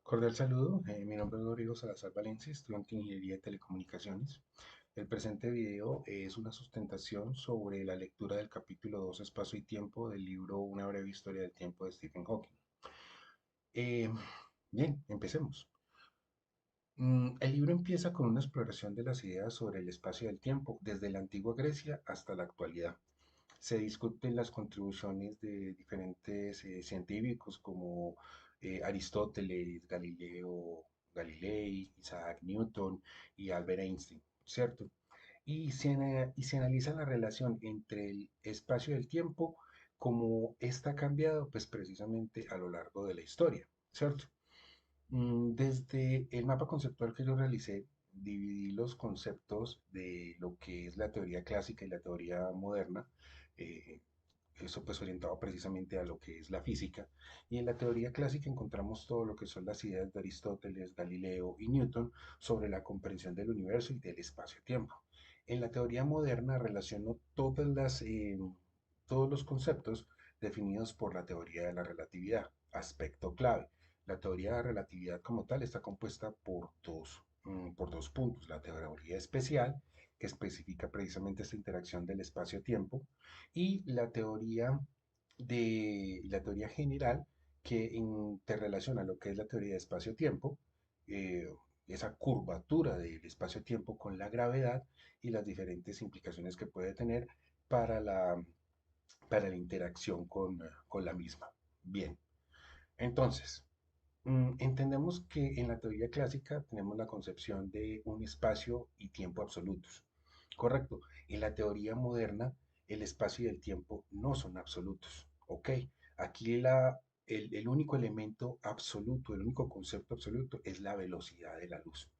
Cordial saludo, mi nombre es Rodrigo Salazar Valencia, estudiante de Ingeniería de Telecomunicaciones. El presente video es una sustentación sobre la lectura del capítulo 2, Espacio y Tiempo, del libro Una breve historia del tiempo de Stephen Hawking. Eh, Bien, empecemos. El libro empieza con una exploración de las ideas sobre el espacio y el tiempo, desde la antigua Grecia hasta la actualidad. Se discuten las contribuciones de diferentes científicos como Aristóteles, Galilei, Isaac Newton y Albert Einstein, ¿cierto? Y se analiza la relación entre el espacio y el tiempo, como está cambiado, pues precisamente a lo largo de la historia, ¿cierto? Desde el mapa conceptual que yo realicé, dividí los conceptos de lo que es la teoría clásica y la teoría moderna, eh, eso pues orientado precisamente a lo que es la física. Y en la teoría clásica encontramos todo lo que son las ideas de Aristóteles, Galileo y Newton sobre la comprensión del universo y del espacio-tiempo. En la teoría moderna relaciono todos los conceptos definidos por la teoría de la relatividad, aspecto clave. La teoría de la relatividad como tal está compuesta por dos puntos. La teoría especial, que especifica precisamente esta interacción del espacio-tiempo, y la teoría general, que interrelaciona lo que es la teoría de espacio-tiempo, eh, esa curvatura del espacio-tiempo con la gravedad y las diferentes implicaciones que puede tener para para la interacción con la misma. Bien, entonces, entendemos que en la teoría clásica tenemos la concepción de un espacio y tiempo absolutos. Correcto. En la teoría moderna, el espacio y el tiempo no son absolutos. ¿Ok? Aquí el único elemento absoluto, el único concepto absoluto es la velocidad de la luz.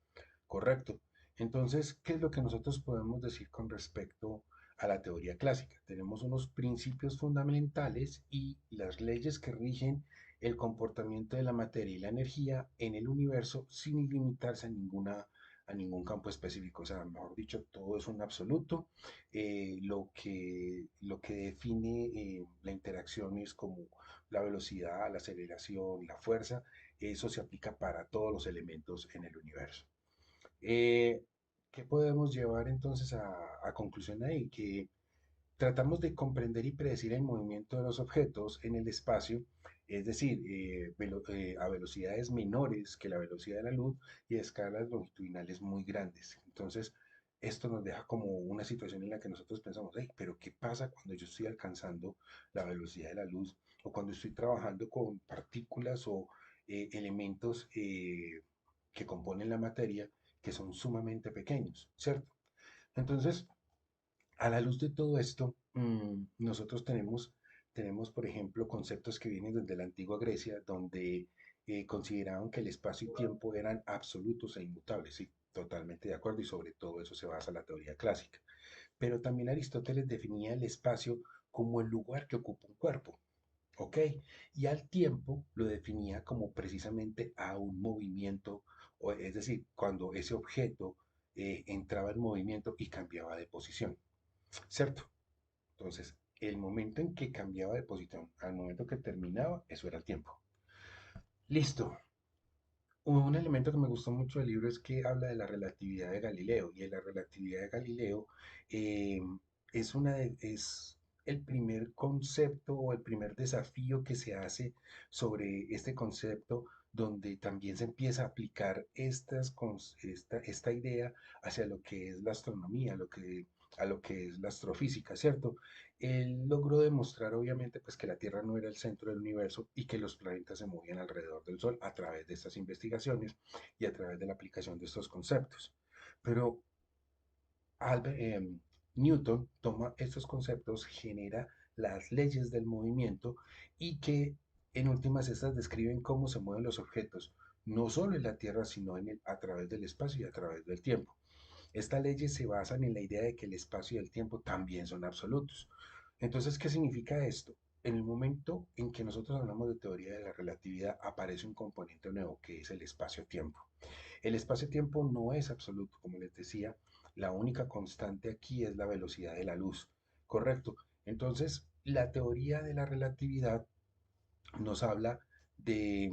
Correcto. Entonces, ¿qué es lo que nosotros podemos decir con respecto a la teoría clásica? Tenemos unos principios fundamentales y las leyes que rigen el comportamiento de la materia y la energía en el universo sin limitarse a ningún campo específico. O sea, mejor dicho, todo es un absoluto. Lo que define la interacción es como la velocidad, la aceleración, la fuerza. Eso se aplica para todos los elementos en el universo. Eh, ¿Qué podemos llevar entonces a conclusión ahí? Que tratamos de comprender y predecir el movimiento de los objetos en el espacio, es decir, a velocidades menores que la velocidad de la luz y a escalas longitudinales muy grandes. Entonces, esto nos deja como una situación en la que nosotros pensamos, hey, pero ¿qué pasa cuando yo estoy alcanzando la velocidad de la luz o cuando estoy trabajando con partículas o elementos que componen la materia que son sumamente pequeños, ¿cierto? Entonces, a la luz de todo esto, nosotros tenemos, por ejemplo, conceptos que vienen desde la antigua Grecia, donde consideraban que el espacio y tiempo eran absolutos e inmutables, sí, totalmente de acuerdo, y sobre todo eso se basa la teoría clásica. Pero también Aristóteles definía el espacio como el lugar que ocupa un cuerpo, ¿ok? Y al tiempo lo definía como precisamente a un movimiento, es decir, cuando ese objeto entraba en movimiento y cambiaba de posición. ¿Cierto? Entonces, el momento en que cambiaba de posición al momento que terminaba, eso era el tiempo. Listo. Un elemento que me gustó mucho del libro es que habla de la relatividad de Galileo. Y en la relatividad de Galileo eh, es el primer concepto o el primer desafío que se hace sobre este concepto, donde también se empieza a aplicar esta idea hacia lo que es la astronomía, a lo que es la astrofísica, ¿cierto? Él logró demostrar, obviamente, pues que la Tierra no era el centro del universo y que los planetas se movían alrededor del Sol a través de estas investigaciones y a través de la aplicación de estos conceptos. Pero Albert, Newton toma estos conceptos, genera las leyes del movimiento y que en últimas estas describen cómo se mueven los objetos, no solo en la Tierra, sino a través del espacio y a través del tiempo. Estas leyes se basan en la idea de que el espacio y el tiempo también son absolutos. Entonces, ¿qué significa esto? En el momento en que nosotros hablamos de teoría de la relatividad, aparece un componente nuevo que es el espacio-tiempo. El espacio-tiempo no es absoluto, como les decía, la única constante aquí es la velocidad de la luz, ¿correcto? Entonces, la teoría de la relatividad nos habla de,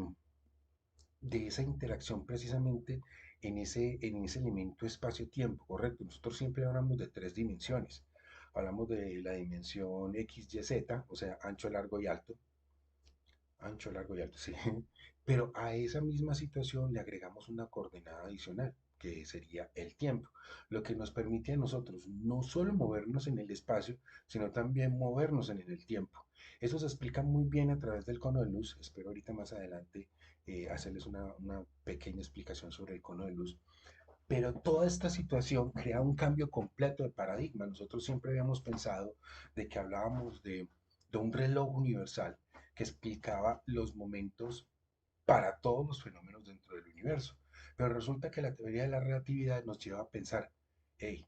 de esa interacción precisamente en ese elemento espacio-tiempo, ¿correcto? Nosotros siempre hablamos de tres dimensiones. Hablamos de la dimensión X, Y, Z, o sea, ancho, largo y alto, sí. Pero a esa misma situación le agregamos una coordenada adicional, que sería el tiempo, lo que nos permite a nosotros no solo movernos en el espacio, sino también movernos en el tiempo. Eso se explica muy bien a través del cono de luz. Espero ahorita más adelante hacerles una pequeña explicación sobre el cono de luz. Pero toda esta situación crea un cambio completo de paradigma. Nosotros siempre habíamos pensado de que hablábamos de un reloj universal que explicaba los momentos para todos los fenómenos dentro del universo. Pero resulta que la teoría de la relatividad nos lleva a pensar, hey,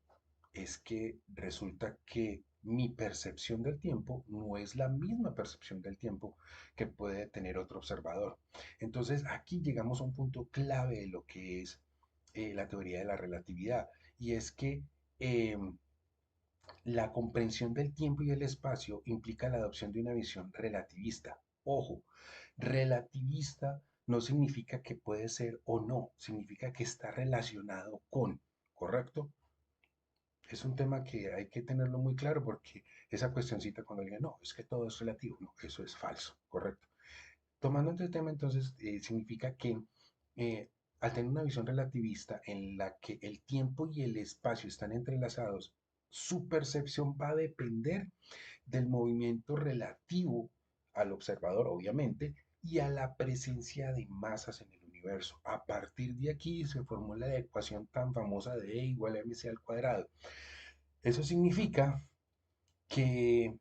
es que resulta que mi percepción del tiempo no es la misma percepción del tiempo que puede tener otro observador. Entonces aquí llegamos a un punto clave de lo que es la teoría de la relatividad, y es que eh, la comprensión del tiempo y el espacio implica la adopción de una visión relativista. Ojo, relativista no significa que puede ser o no, significa que está relacionado con, ¿correcto? Es un tema que hay que tenerlo muy claro porque esa cuestioncita cuando digan, no, es que todo es relativo, no, eso es falso, ¿correcto? Tomando este tema, entonces, significa que eh, al tener una visión relativista en la que el tiempo y el espacio están entrelazados, su percepción va a depender del movimiento relativo al observador, obviamente, y a la presencia de masas en el universo. A partir de aquí se formula la ecuación tan famosa de E igual a mc al cuadrado. Eso significa que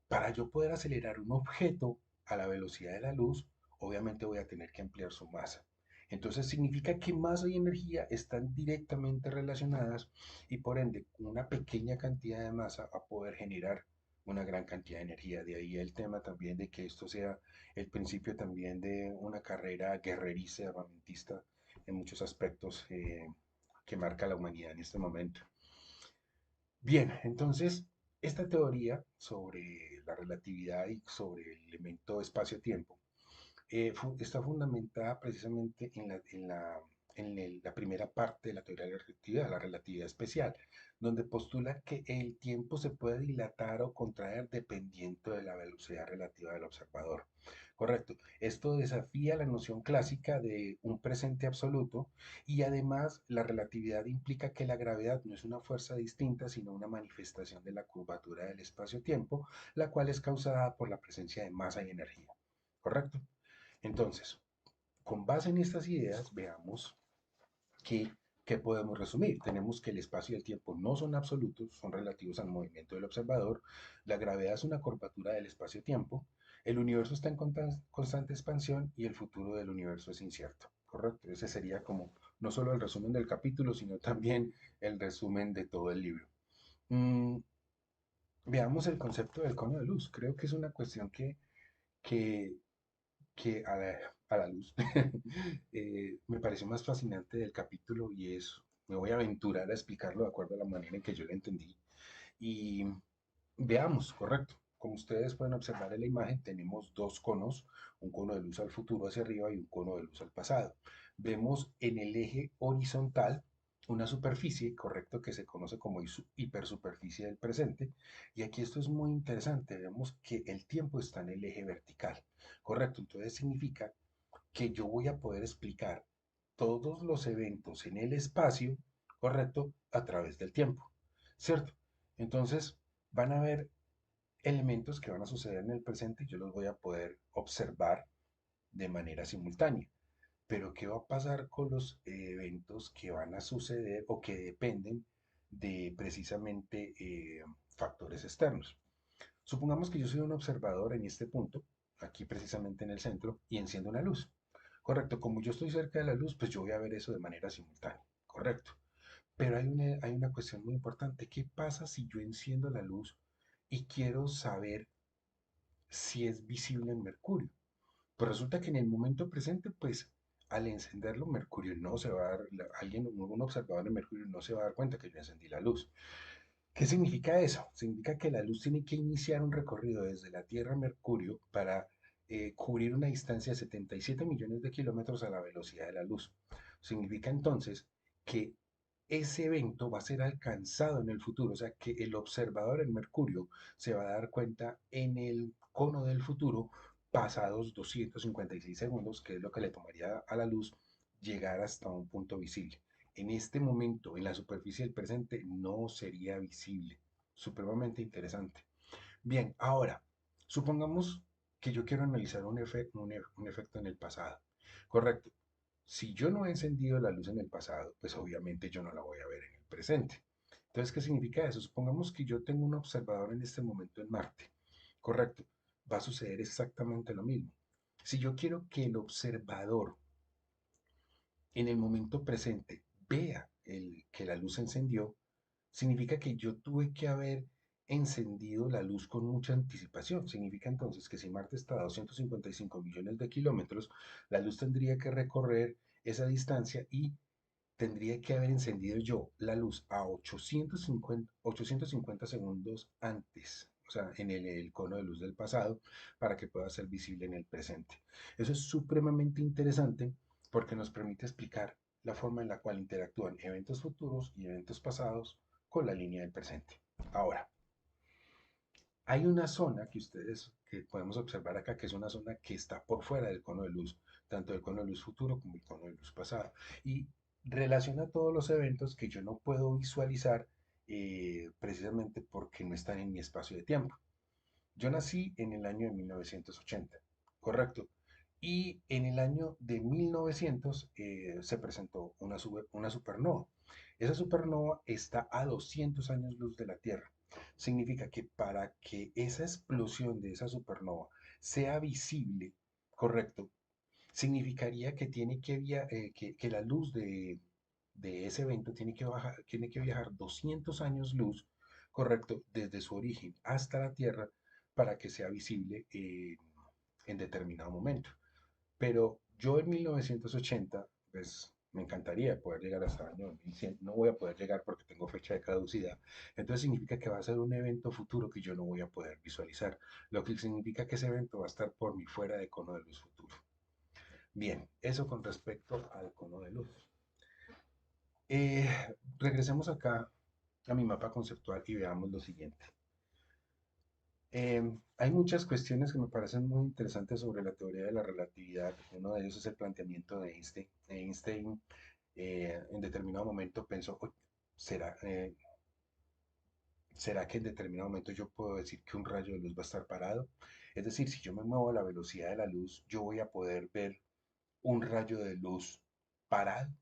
para yo poder acelerar un objeto a la velocidad de la luz, obviamente voy a tener que ampliar su masa. Entonces significa que masa y energía están directamente relacionadas y por ende una pequeña cantidad de masa va a poder generar una gran cantidad de energía. De ahí el tema también de que esto sea el principio también de una carrera guerreriza, armamentista en muchos aspectos que marca la humanidad en este momento. Bien, entonces, esta teoría sobre la relatividad y sobre el elemento espacio-tiempo está fundamentada precisamente la primera parte de la teoría de la relatividad especial, donde postula que el tiempo se puede dilatar o contraer dependiendo de la velocidad relativa del observador. Correcto. Esto desafía la noción clásica de un presente absoluto y además la relatividad implica que la gravedad no es una fuerza distinta, sino una manifestación de la curvatura del espacio-tiempo, la cual es causada por la presencia de masa y energía. ¿Correcto? Entonces, con base en estas ideas, veamos que, ¿qué podemos resumir? Tenemos que el espacio y el tiempo no son absolutos, son relativos al movimiento del observador, la gravedad es una curvatura del espacio-tiempo, el universo está en constante expansión y el futuro del universo es incierto, ¿correcto? Ese sería como no solo el resumen del capítulo, sino también el resumen de todo el libro. Mm, veamos el concepto del cono de luz. Creo que es una cuestión que que a la luz me pareció más fascinante del capítulo y es, me voy a aventurar a explicarlo de acuerdo a la manera en que yo lo entendí. Y veamos, correcto. Como ustedes pueden observar en la imagen, tenemos dos conos, un cono de luz al futuro hacia arriba y un cono de luz al pasado. Vemos en el eje horizontal una superficie, correcto, que se conoce como hipersuperficie del presente. Y aquí esto es muy interesante. Vemos que el tiempo está en el eje vertical, correcto. Entonces significa que yo voy a poder explicar todos los eventos en el espacio, correcto, a través del tiempo, ¿cierto? Entonces, van a haber elementos que van a suceder en el presente y yo los voy a poder observar de manera simultánea. Pero ¿qué va a pasar con los eventos que van a suceder o que dependen de precisamente factores externos? Supongamos que yo soy un observador en este punto, aquí precisamente en el centro, y enciendo una luz. Correcto, como yo estoy cerca de la luz, pues yo voy a ver eso de manera simultánea. Correcto. Pero hay una cuestión muy importante. ¿Qué pasa si yo enciendo la luz y quiero saber si es visible en Mercurio? Pues resulta que en el momento presente, pues al encenderlo, Mercurio no se va a dar, un observador de Mercurio no se va a dar cuenta que yo encendí la luz. ¿Qué significa eso? Significa que la luz tiene que iniciar un recorrido desde la Tierra a Mercurio para cubrir una distancia de 77 millones de kilómetros a la velocidad de la luz. Significa entonces que ese evento va a ser alcanzado en el futuro, o sea que el observador en Mercurio se va a dar cuenta en el cono del futuro pasados 256 segundos, que es lo que le tomaría a la luz llegar hasta un punto visible. En este momento, en la superficie del presente, no sería visible. Supremamente interesante. Bien, ahora, supongamos que yo quiero analizar un efecto en el pasado. Correcto. Si yo no he encendido la luz en el pasado, pues obviamente yo no la voy a ver en el presente. Entonces, ¿qué significa eso? Supongamos que yo tengo un observador en este momento en Marte. Correcto. Va a suceder exactamente lo mismo. Si yo quiero que el observador en el momento presente vea que la luz se encendió, significa que yo tuve que haber encendido la luz con mucha anticipación. Significa entonces que si Marte está a 255 millones de kilómetros, la luz tendría que recorrer esa distancia y tendría que haber encendido yo la luz a 850 segundos antes, o sea, en el cono de luz del pasado, para que pueda ser visible en el presente. Eso es supremamente interesante porque nos permite explicar la forma en la cual interactúan eventos futuros y eventos pasados con la línea del presente. Ahora, hay una zona que podemos observar acá, que es una zona que está por fuera del cono de luz, tanto el cono de luz futuro como el cono de luz pasado, y relaciona todos los eventos que yo no puedo visualizar precisamente porque no están en mi espacio de tiempo. Yo nací en el año de 1980, correcto. Y en el año de 1900 se presentó una supernova. Esa supernova está a 200 años luz de la Tierra. Significa que para que esa explosión de esa supernova sea visible, correcto, significaría que que la luz de ese evento tiene que viajar 200 años luz, correcto, desde su origen hasta la Tierra para que sea visible en determinado momento. Pero yo en 1980, pues me encantaría poder llegar hasta el año 2100. No voy a poder llegar porque tengo fecha de caducidad. Entonces significa que va a ser un evento futuro que yo no voy a poder visualizar. Lo que significa que ese evento va a estar por mi fuera de cono de luz futuro. Bien, eso con respecto al cono de luz. Eh, Regresemos acá a mi mapa conceptual y veamos lo siguiente. Hay muchas cuestiones que me parecen muy interesantes sobre la teoría de la relatividad. Uno de ellos es el planteamiento de Einstein. Einstein en determinado momento pensó, "Uy, ¿será, ¿será que en determinado momento yo puedo decir que un rayo de luz va a estar parado? Es decir, si yo me muevo a la velocidad de la luz, yo voy a poder ver un rayo de luz parado.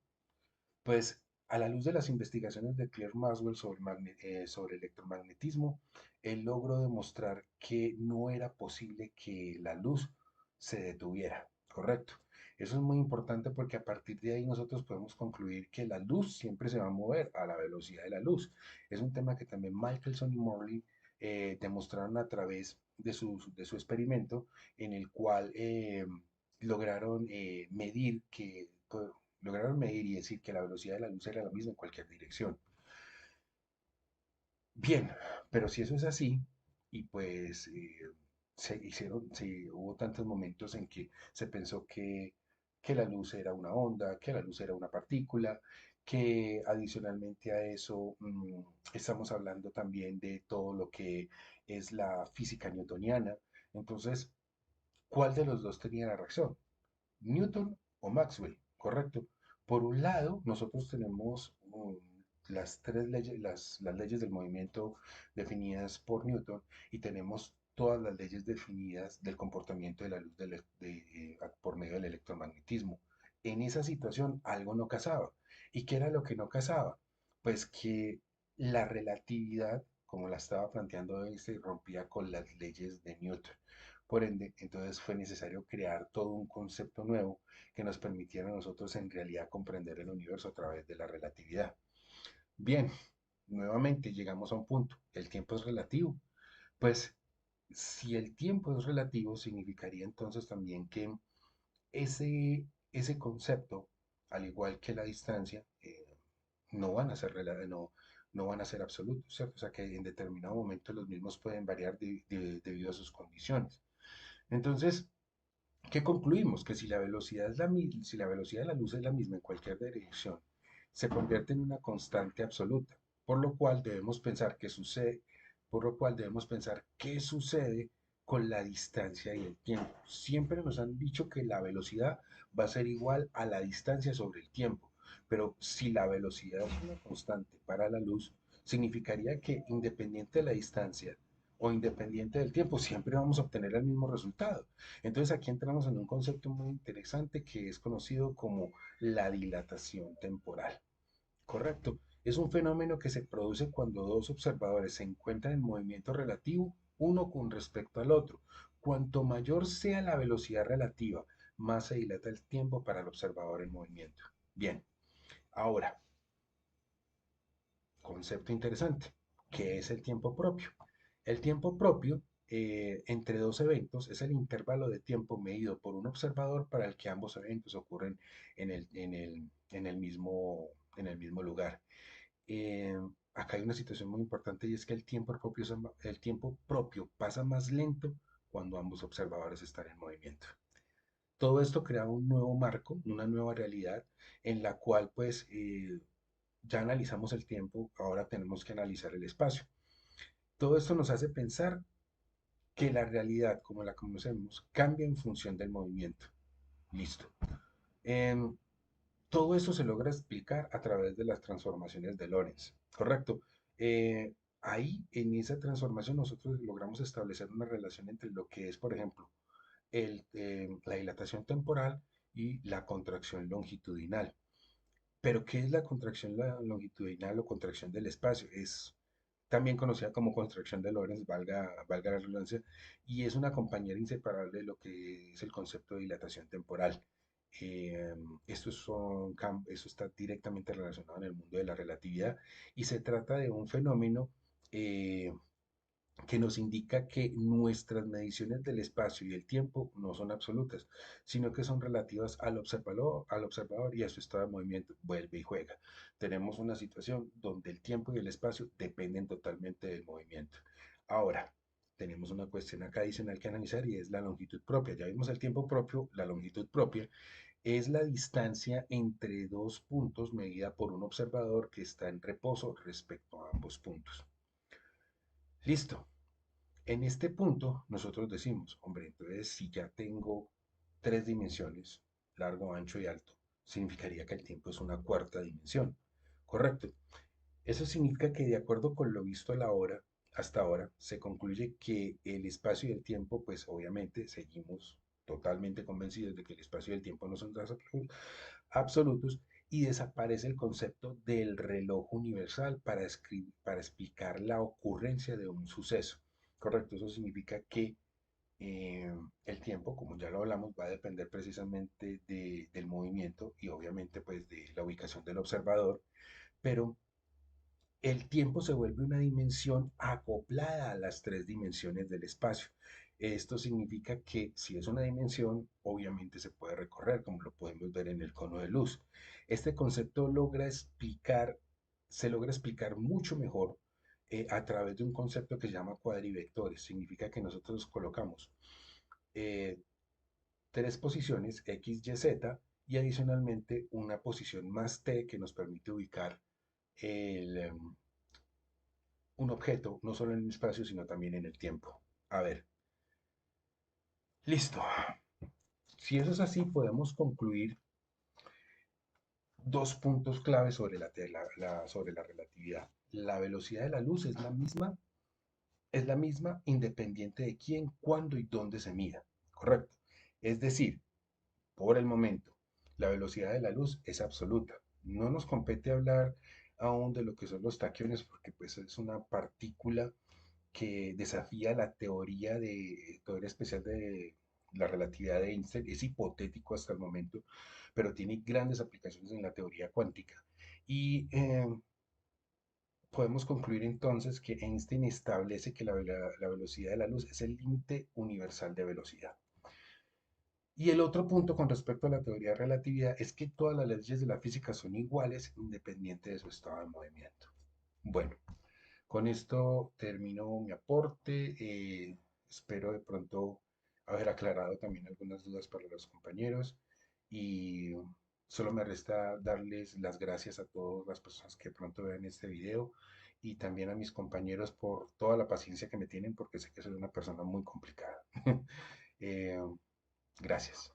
Pues a la luz de las investigaciones de Claire Maxwell sobre electromagnetismo, él logró demostrar que no era posible que la luz se detuviera, ¿correcto? Eso es muy importante porque a partir de ahí nosotros podemos concluir que la luz siempre se va a mover a la velocidad de la luz. Es un tema que también Michelson y Morley demostraron a través de su experimento en el cual lograron medir lograron medir y decir que la velocidad de la luz era la misma en cualquier dirección. Bien, pero si eso es así, y pues hubo tantos momentos en que se pensó que la luz era una onda, que la luz era una partícula, que adicionalmente a eso estamos hablando también de todo lo que es la física newtoniana. Entonces, ¿cuál de los dos tenía la razón? Newton o Maxwell, correcto. Por un lado, nosotros tenemos las tres leyes, las leyes del movimiento definidas por Newton y tenemos todas las leyes definidas del comportamiento de la luz por medio del electromagnetismo. En esa situación algo no casaba. ¿Y qué era lo que no casaba? Pues que la relatividad, como la estaba planteando Einstein, rompía con las leyes de Newton. Por ende, entonces fue necesario crear todo un concepto nuevo que nos permitiera a nosotros en realidad comprender el universo a través de la relatividad. Bien, nuevamente llegamos a un punto. ¿El tiempo es relativo? Pues si el tiempo es relativo, significaría entonces también que ese concepto, al igual que la distancia, no van a ser, no van a ser absolutos, ¿cierto? O sea que en determinado momento los mismos pueden variar debido a sus condiciones. Entonces, ¿Qué concluimos? Que si la velocidad es si la velocidad de la luz es la misma en cualquier dirección, se convierte en una constante absoluta, por lo cual debemos pensar qué sucede, por lo cual debemos pensar qué sucede con la distancia y el tiempo. Siempre nos han dicho que la velocidad va a ser igual a la distancia sobre el tiempo, pero si la velocidad es una constante para la luz, significaría que independiente de la distancia o independiente del tiempo, siempre vamos a obtener el mismo resultado. Entonces aquí entramos en un concepto muy interesante que es conocido como la dilatación temporal. Correcto. Es un fenómeno que se produce cuando dos observadores se encuentran en movimiento relativo, uno con respecto al otro. Cuanto mayor sea la velocidad relativa, más se dilata el tiempo para el observador en movimiento. Bien, ahora, concepto interesante, ¿qué es el tiempo propio? El tiempo propio entre dos eventos es el intervalo de tiempo medido por un observador para el que ambos eventos ocurren en el mismo lugar. Eh, Acá hay una situación muy importante y es que el tiempo propio pasa más lento cuando ambos observadores están en movimiento. Todo esto crea un nuevo marco, una nueva realidad en la cual pues ya analizamos el tiempo, ahora tenemos que analizar el espacio. Todo esto nos hace pensar que la realidad como la conocemos cambia en función del movimiento. Listo. Em, Todo eso se logra explicar a través de las transformaciones de Lorentz, ¿correcto? Ahí, en esa transformación, nosotros logramos establecer una relación entre lo que es, por ejemplo, la dilatación temporal y la contracción longitudinal. Pero, ¿qué es la contracción longitudinal o contracción del espacio? Es también conocida como contracción de Lorentz, valga la redundancia, y es una compañera inseparable de lo que es el concepto de dilatación temporal. Eh, Esto está directamente relacionado en el mundo de la relatividad y se trata de un fenómeno eh, que nos indica que nuestras mediciones del espacio y el tiempo no son absolutas, sino que son relativas al observador y a su estado de movimiento. Vuelve y juega. Tenemos una situación donde el tiempo y el espacio dependen totalmente del movimiento. Ahora, tenemos una cuestión acá adicional que analizar y es la longitud propia. Ya vimos el tiempo propio, la longitud propia es la distancia entre dos puntos medida por un observador que está en reposo respecto a ambos puntos. Listo. En este punto, nosotros decimos, hombre, entonces si ya tengo tres dimensiones, largo, ancho y alto, significaría que el tiempo es una cuarta dimensión. Correcto. Eso significa que de acuerdo con lo visto a la hora, hasta ahora, se concluye que el espacio y el tiempo, pues obviamente seguimos totalmente convencidos de que el espacio y el tiempo no son absolutos y desaparece el concepto del reloj universal para explicar la ocurrencia de un suceso. Correcto, eso significa que el tiempo, como ya lo hablamos, va a depender precisamente del movimiento y obviamente pues de la ubicación del observador, pero el tiempo se vuelve una dimensión acoplada a las tres dimensiones del espacio. Esto significa que si es una dimensión, obviamente se puede recorrer, como lo podemos ver en el cono de luz. Este concepto se logra explicar mucho mejor a través de un concepto que se llama cuadrivectores. Significa que nosotros colocamos eh, tres posiciones, X, Y, Z, y adicionalmente una posición más T que nos permite ubicar el, un objeto, no solo en el espacio, sino también en el tiempo. A ver, listo. Si eso es así, podemos concluir dos puntos clave sobre sobre la relatividad. La velocidad de la luz es la misma independiente de quién, cuándo y dónde se mida. Correcto. Es decir, por el momento, la velocidad de la luz es absoluta. No nos compete hablar aún de lo que son los taquiones porque pues es una partícula que desafía la teoría especial de la relatividad de Einstein. Es hipotético hasta el momento, pero tiene grandes aplicaciones en la teoría cuántica. Y podemos concluir entonces que Einstein establece que la velocidad de la luz es el límite universal de velocidad. Y el otro punto con respecto a la teoría de relatividad es que todas las leyes de la física son iguales independiente de su estado de movimiento. Bueno, con esto termino mi aporte. Espero de pronto haber aclarado también algunas dudas para los compañeros y solo me resta darles las gracias a todas las personas que pronto vean este video y también a mis compañeros por toda la paciencia que me tienen porque sé que soy una persona muy complicada. Eh, Gracias.